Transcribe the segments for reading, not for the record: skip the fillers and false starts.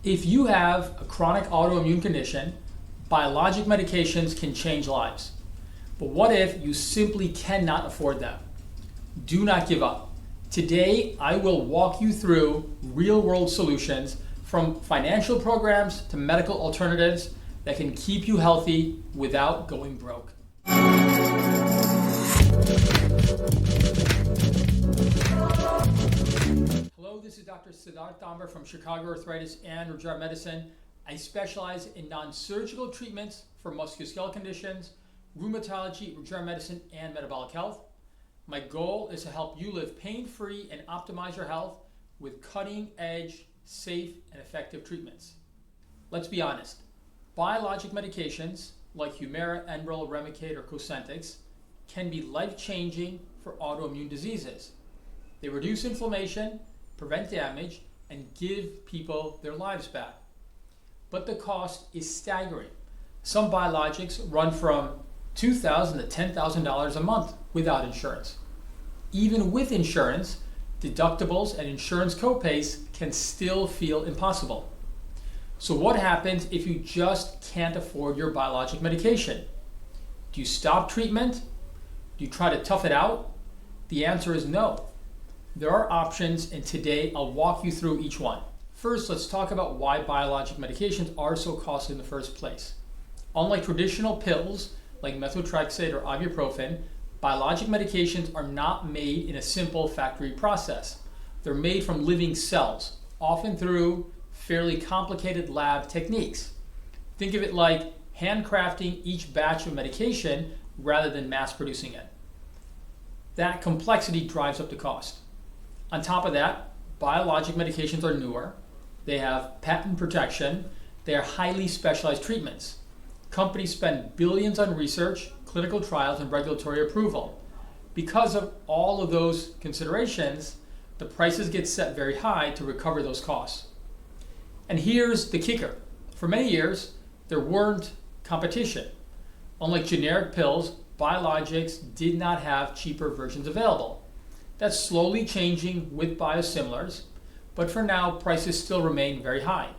If you have a chronic autoimmune condition, biologic medications can change lives. But what if you simply cannot afford them? Do not give up. Today, I will walk you through real-world solutions from financial programs to medical alternatives that can keep you healthy without going broke. Hello, this is Dr. Siddharth Damber from Chicago Arthritis and Regenerative Medicine. I specialize in non-surgical treatments for musculoskeletal conditions, rheumatology, regenerative medicine, and metabolic health. My goal is to help you live pain-free and optimize your health with cutting-edge, safe, and effective treatments. Let's be honest. Biologic medications like Humira, Enbrel, Remicade, or Cosentyx can be life-changing for autoimmune diseases. They reduce inflammation, prevent damage, and give people their lives back. But the cost is staggering. Some biologics run from $2,000 to $10,000 a month without insurance. Even with insurance, deductibles and insurance copays can still feel impossible. So what happens if you just can't afford your biologic medication? Do you stop treatment? Do you try to tough it out? The answer is no. There are options, and today I'll walk you through each one. First, let's talk about why biologic medications are so costly in the first place. Unlike traditional pills like methotrexate or ibuprofen, biologic medications are not made in a simple factory process. They're made from living cells, often through fairly complicated lab techniques. Think of it like handcrafting each batch of medication rather than mass producing it. That complexity drives up the cost. On top of that, biologic medications are newer. They have patent protection. They are highly specialized treatments. Companies spend billions on research, clinical trials, and regulatory approval. Because of all of those considerations, the prices get set very high to recover those costs. And here's the kicker. For many years, there weren't competition. Unlike generic pills, biologics did not have cheaper versions available. That's slowly changing with biosimilars, but for now, prices still remain very high.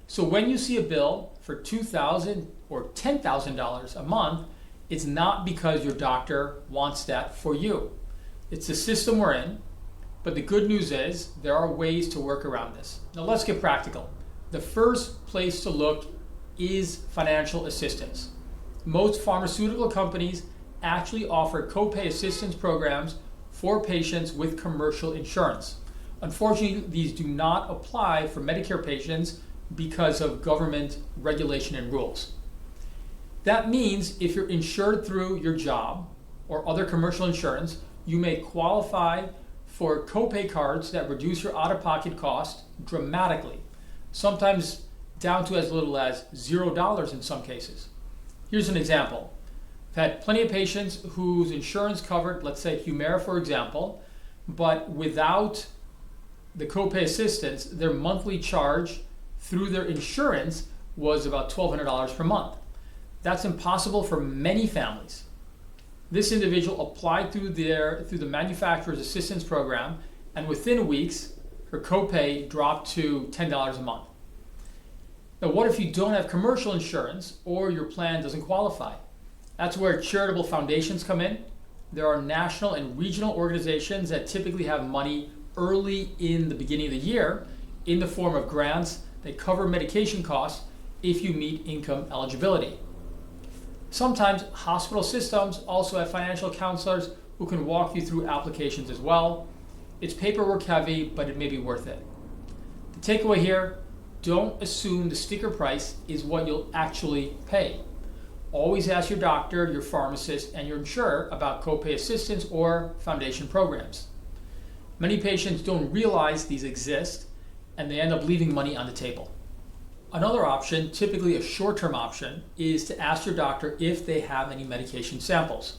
So when you see a bill for $2,000 or $10,000 a month, it's not because your doctor wants that for you. It's the system we're in, but the good news is there are ways to work around this. Now let's get practical. The first place to look is financial assistance. Most pharmaceutical companies actually offer copay assistance programs for patients with commercial insurance. Unfortunately, these do not apply for Medicare patients because of government regulation and rules. That means if you're insured through your job or other commercial insurance, you may qualify for copay cards that reduce your out-of-pocket cost dramatically, sometimes down to as little as $0 in some cases. Here's an example. I've had plenty of patients whose insurance covered, let's say Humira for example, but without the copay assistance, their monthly charge through their insurance was about $1,200 per month. That's impossible for many families. This individual applied through the manufacturer's assistance program, and within weeks, her copay dropped to $10 a month. Now, what if you don't have commercial insurance or your plan doesn't qualify? That's where charitable foundations come in. There are national and regional organizations that typically have money early in the beginning of the year in the form of grants that cover medication costs if you meet income eligibility. Sometimes hospital systems also have financial counselors who can walk you through applications as well. It's paperwork heavy, but it may be worth it. The takeaway here, don't assume the sticker price is what you'll actually pay. Always ask your doctor, your pharmacist, and your insurer about copay assistance or foundation programs. Many patients don't realize these exist, and they end up leaving money on the table. Another option, typically a short-term option, is to ask your doctor if they have any medication samples.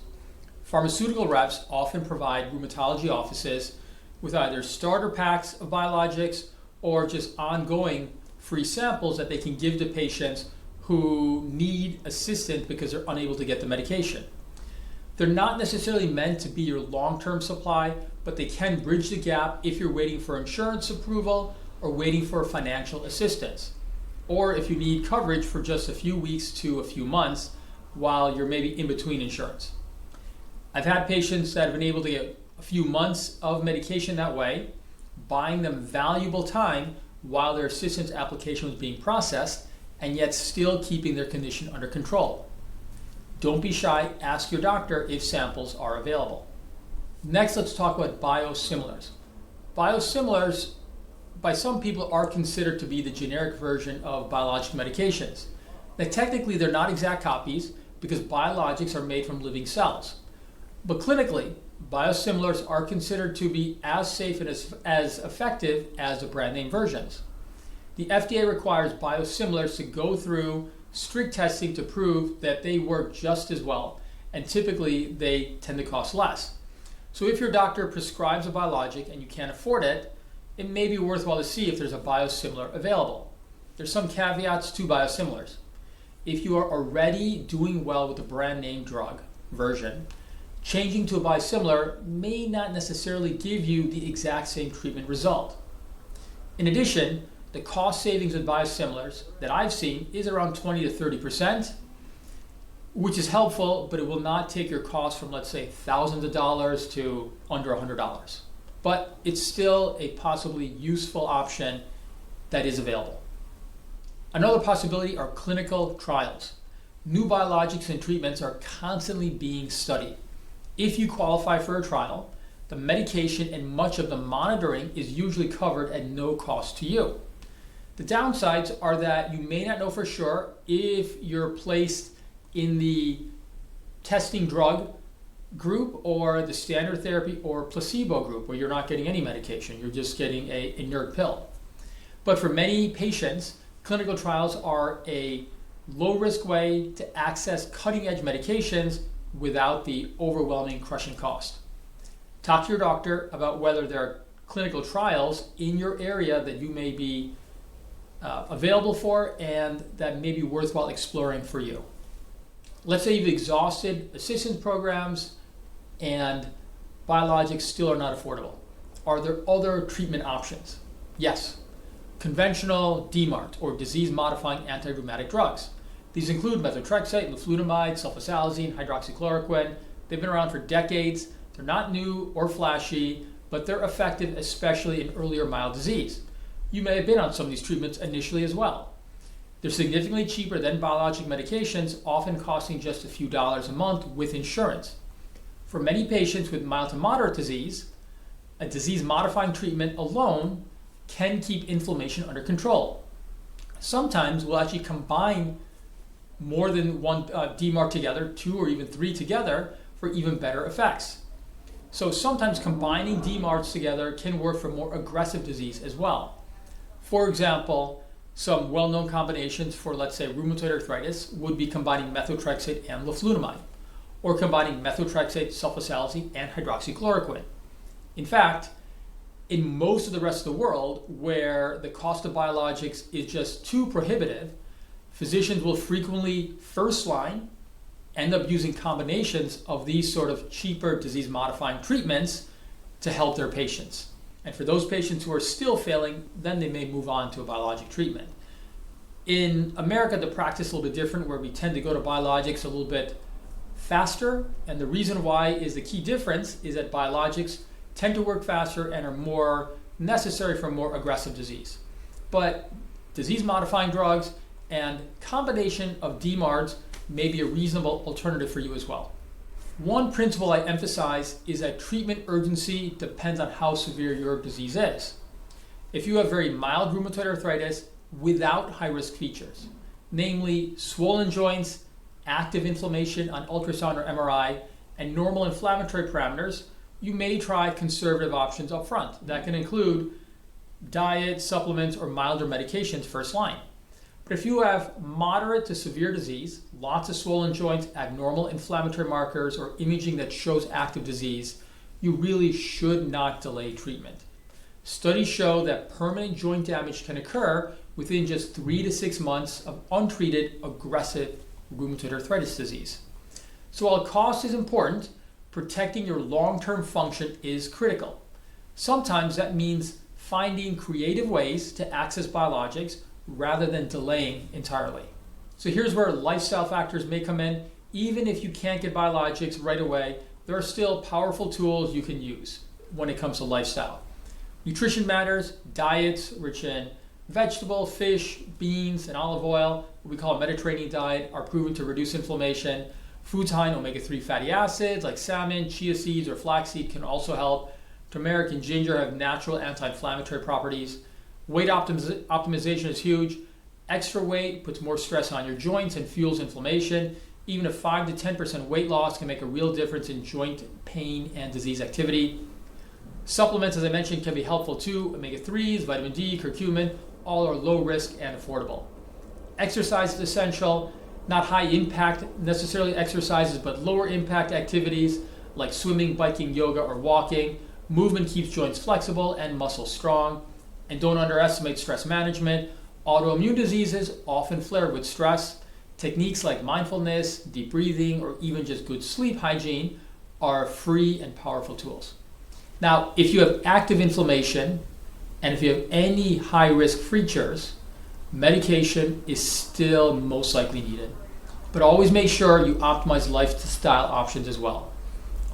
Pharmaceutical reps often provide rheumatology offices with either starter packs of biologics or just ongoing free samples that they can give to patients who need assistance because they're unable to get the medication. They're not necessarily meant to be your long-term supply, but they can bridge the gap if you're waiting for insurance approval or waiting for financial assistance, or if you need coverage for just a few weeks to a few months while you're maybe in between insurance. I've had patients that have been able to get a few months of medication that way, buying them valuable time while their assistance application was being processed, and yet still keeping their condition under control. Don't be shy, ask your doctor if samples are available. Next, let's talk about biosimilars. Biosimilars, by some people, are considered to be the generic version of biologic medications. Now, technically, they're not exact copies because biologics are made from living cells. But clinically, biosimilars are considered to be as safe and as effective as the brand name versions. The FDA requires biosimilars to go through strict testing to prove that they work just as well, and typically they tend to cost less. So if your doctor prescribes a biologic and you can't afford it, it may be worthwhile to see if there's a biosimilar available. There's some caveats to biosimilars. If you are already doing well with the brand name drug version, changing to a biosimilar may not necessarily give you the exact same treatment result. In addition, the cost savings with biosimilars that I've seen is around 20 to 30%, which is helpful, but it will not take your cost from, let's say, thousands of dollars to under $100. But it's still a possibly useful option that is available. Another possibility are clinical trials. New biologics and treatments are constantly being studied. If you qualify for a trial, the medication and much of the monitoring is usually covered at no cost to you. The downsides are that you may not know for sure if you're placed in the testing drug group or the standard therapy or placebo group where you're not getting any medication, you're just getting an inert pill. But for many patients, clinical trials are a low-risk way to access cutting-edge medications without the overwhelming crushing cost. Talk to your doctor about whether there are clinical trials in your area that you may be available for and that may be worthwhile exploring for you. Let's say you've exhausted assistance programs and biologics still are not affordable. Are there other treatment options? Yes. Conventional DMARD or disease-modifying anti-rheumatic drugs. These include methotrexate, leflunomide, sulfasalazine, hydroxychloroquine. They've been around for decades. They're not new or flashy, but they're effective, especially in earlier mild disease. You may have been on some of these treatments initially as well. They're significantly cheaper than biologic medications, often costing just a few dollars a month with insurance. For many patients with mild to moderate disease, a disease-modifying treatment alone can keep inflammation under control. Sometimes we'll actually combine more than one DMARD together, 2 or even 3 together, for even better effects. So sometimes combining DMARDs together can work for more aggressive disease as well. For example, some well-known combinations for, let's say, rheumatoid arthritis would be combining methotrexate and leflunomide, or combining methotrexate, sulfasalazine, and hydroxychloroquine. In fact, in most of the rest of the world, where the cost of biologics is just too prohibitive, physicians will frequently first line end up using combinations of these sort of cheaper disease-modifying treatments to help their patients. And for those patients who are still failing, then they may move on to a biologic treatment. In America, the practice is a little bit different, where we tend to go to biologics a little bit faster. And the reason why is the key difference is that biologics tend to work faster and are more necessary for more aggressive disease. But disease-modifying drugs and combination of DMARDs may be a reasonable alternative for you as well. One principle I emphasize is that treatment urgency depends on how severe your disease is. If you have very mild rheumatoid arthritis without high-risk features, namely swollen joints, active inflammation on ultrasound or MRI, and normal inflammatory parameters, you may try conservative options up front. That can include diet, supplements, or milder medications first line. But if you have moderate to severe disease, lots of swollen joints, abnormal inflammatory markers, or imaging that shows active disease, you really should not delay treatment. Studies show that permanent joint damage can occur within just 3 to 6 months of untreated aggressive rheumatoid arthritis disease. So while cost is important, protecting your long-term function is critical. Sometimes that means finding creative ways to access biologics rather than delaying entirely. So here's where lifestyle factors may come in. Even if you can't get biologics right away, there are still powerful tools you can use when it comes to lifestyle. Nutrition matters. Diets rich in vegetable, fish, beans, and olive oil, what we call a Mediterranean diet, are proven to reduce inflammation. Foods high in omega-3 fatty acids like salmon, chia seeds, or flaxseed can also help. Turmeric and ginger have natural anti-inflammatory properties. Weight optimization is huge. Extra weight puts more stress on your joints and fuels inflammation. Even a 5 to 10% weight loss can make a real difference in joint pain and disease activity. Supplements, as I mentioned, can be helpful too. Omega-3s, vitamin D, curcumin, all are low risk and affordable. Exercise is essential. Not high impact necessarily exercises, but lower impact activities like swimming, biking, yoga, or walking. Movement keeps joints flexible and muscles strong. And don't underestimate stress management. Autoimmune diseases often flare with stress. Techniques like mindfulness, deep breathing, or even just good sleep hygiene are free and powerful tools. Now, if you have active inflammation and if you have any high-risk features, medication is still most likely needed. But always make sure you optimize lifestyle options as well.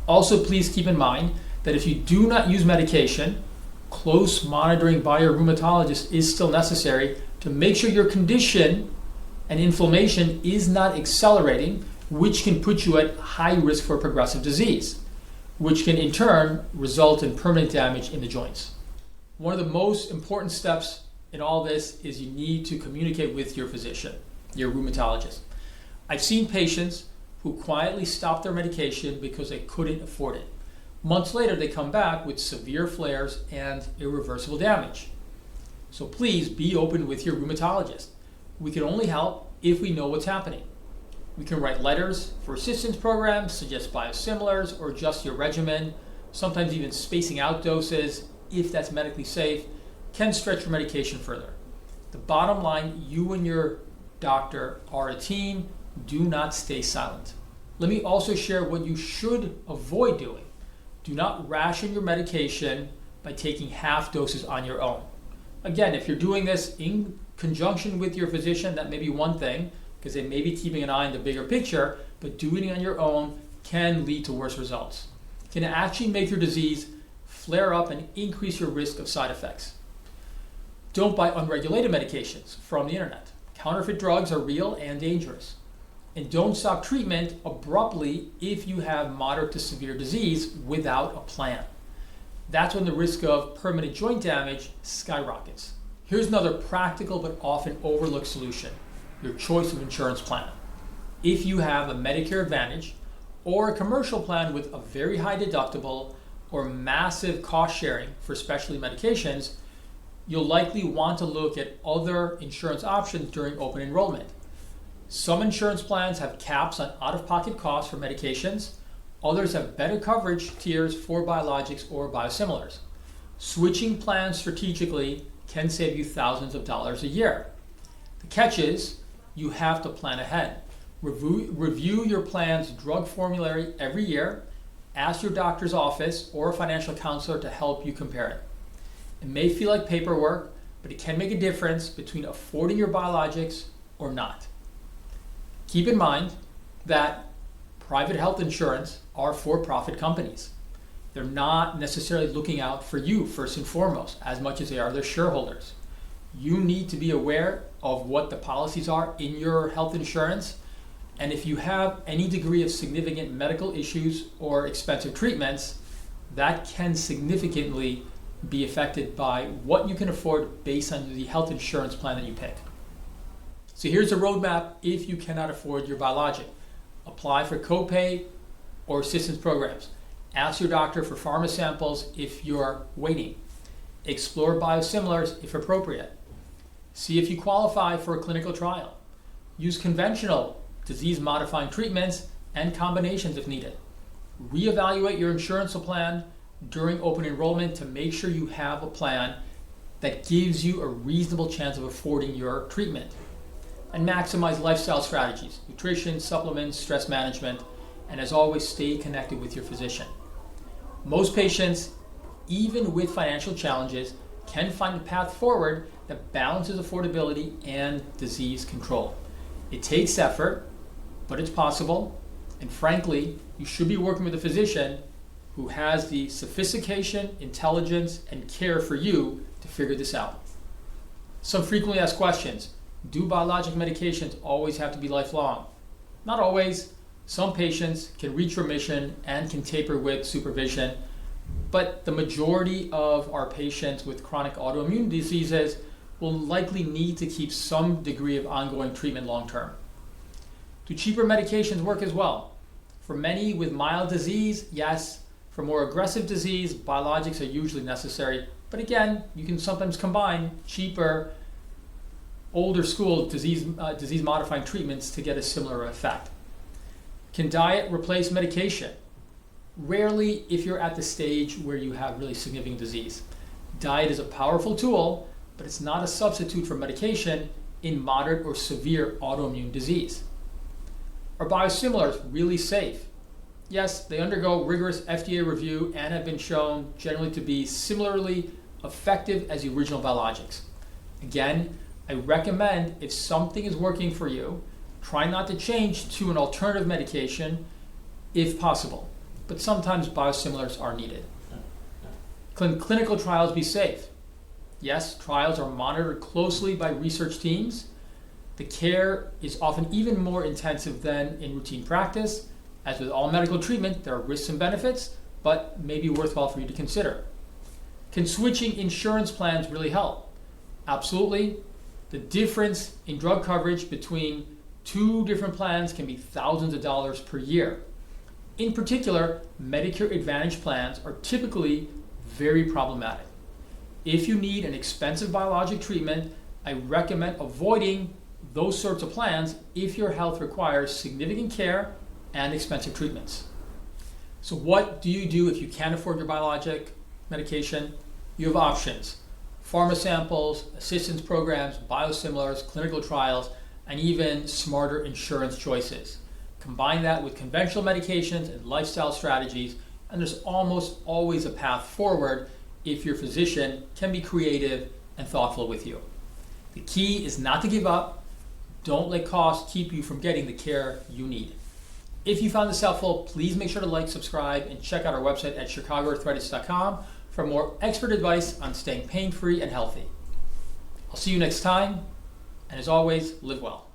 Also, please keep in mind that if you do not use medication, close monitoring by your rheumatologist is still necessary to make sure your condition and inflammation is not accelerating, which can put you at high risk for progressive disease, which can in turn result in permanent damage in the joints. One of the most important steps in all this is you need to communicate with your physician, your rheumatologist. I've seen patients who quietly stopped their medication because they couldn't afford it. Months later, they come back with severe flares and irreversible damage. So please be open with your rheumatologist. We can only help if we know what's happening. We can write letters for assistance programs, suggest biosimilars, or adjust your regimen. Sometimes even spacing out doses, if that's medically safe, can stretch your medication further. The bottom line, you and your doctor are a team. Do not stay silent. Let me also share what you should avoid doing. Do not ration your medication by taking half doses on your own. Again, if you're doing this in conjunction with your physician, that may be one thing, because they may be keeping an eye on the bigger picture, but doing it on your own can lead to worse results. It can actually make your disease flare up and increase your risk of side effects. Don't buy unregulated medications from the internet. Counterfeit drugs are real and dangerous. And don't stop treatment abruptly if you have moderate to severe disease without a plan. That's when the risk of permanent joint damage skyrockets. Here's another practical but often overlooked solution: your choice of insurance plan. If you have a Medicare Advantage or a commercial plan with a very high deductible or massive cost sharing for specialty medications, you'll likely want to look at other insurance options during open enrollment. Some insurance plans have caps on out-of-pocket costs for medications. Others have better coverage tiers for biologics or biosimilars. Switching plans strategically can save you thousands of dollars a year. The catch is you have to plan ahead. Review your plan's drug formulary every year. Ask your doctor's office or a financial counselor to help you compare it. It may feel like paperwork, but it can make a difference between affording your biologics or not. Keep in mind that private health insurance are for-profit companies. They're not necessarily looking out for you first and foremost, as much as they are their shareholders. You need to be aware of what the policies are in your health insurance, and if you have any degree of significant medical issues or expensive treatments, that can significantly be affected by what you can afford based on the health insurance plan that you pick. So here's a roadmap if you cannot afford your biologic. Apply for copay or assistance programs. Ask your doctor for pharma samples if you're waiting. Explore biosimilars if appropriate. See if you qualify for a clinical trial. Use conventional disease-modifying treatments and combinations if needed. Reevaluate your insurance plan during open enrollment to make sure you have a plan that gives you a reasonable chance of affording your treatment. And maximize lifestyle strategies, nutrition, supplements, stress management, and as always, stay connected with your physician. Most patients, even with financial challenges, can find a path forward that balances affordability and disease control. It takes effort, but it's possible, and frankly, you should be working with a physician who has the sophistication, intelligence, and care for you to figure this out. Some frequently asked questions. Do biologic medications always have to be lifelong? Not always. Some patients can reach remission and can taper with supervision, but the majority of our patients with chronic autoimmune diseases will likely need to keep some degree of ongoing treatment long term. Do cheaper medications work as well? For many with mild disease, yes. For more aggressive disease, biologics are usually necessary, but again, you can sometimes combine cheaper, older school disease-modifying treatments to get a similar effect. Can diet replace medication? Rarely if you're at the stage where you have really significant disease. Diet is a powerful tool, but it's not a substitute for medication in moderate or severe autoimmune disease. Are biosimilars really safe? Yes, they undergo rigorous FDA review and have been shown generally to be similarly effective as the original biologics. Again, I recommend if something is working for you, try not to change to an alternative medication if possible, but sometimes biosimilars are needed. Can clinical trials be safe? Yes, trials are monitored closely by research teams. The care is often even more intensive than in routine practice. As with all medical treatment, there are risks and benefits, but may be worthwhile for you to consider. Can switching insurance plans really help? Absolutely. The difference in drug coverage between two different plans can be thousands of dollars per year. In particular, Medicare Advantage plans are typically very problematic. If you need an expensive biologic treatment, I recommend avoiding those sorts of plans if your health requires significant care and expensive treatments. So what do you do if you can't afford your biologic medication? You have options. Pharma samples, assistance programs, biosimilars, clinical trials, and even smarter insurance choices. Combine that with conventional medications and lifestyle strategies, and there's almost always a path forward if your physician can be creative and thoughtful with you. The key is not to give up. Don't let costs keep you from getting the care you need. If you found this helpful, please make sure to like, subscribe, and check out our website at chicagoarthritis.com for more expert advice on staying pain-free and healthy. I'll see you next time, and as always, live well.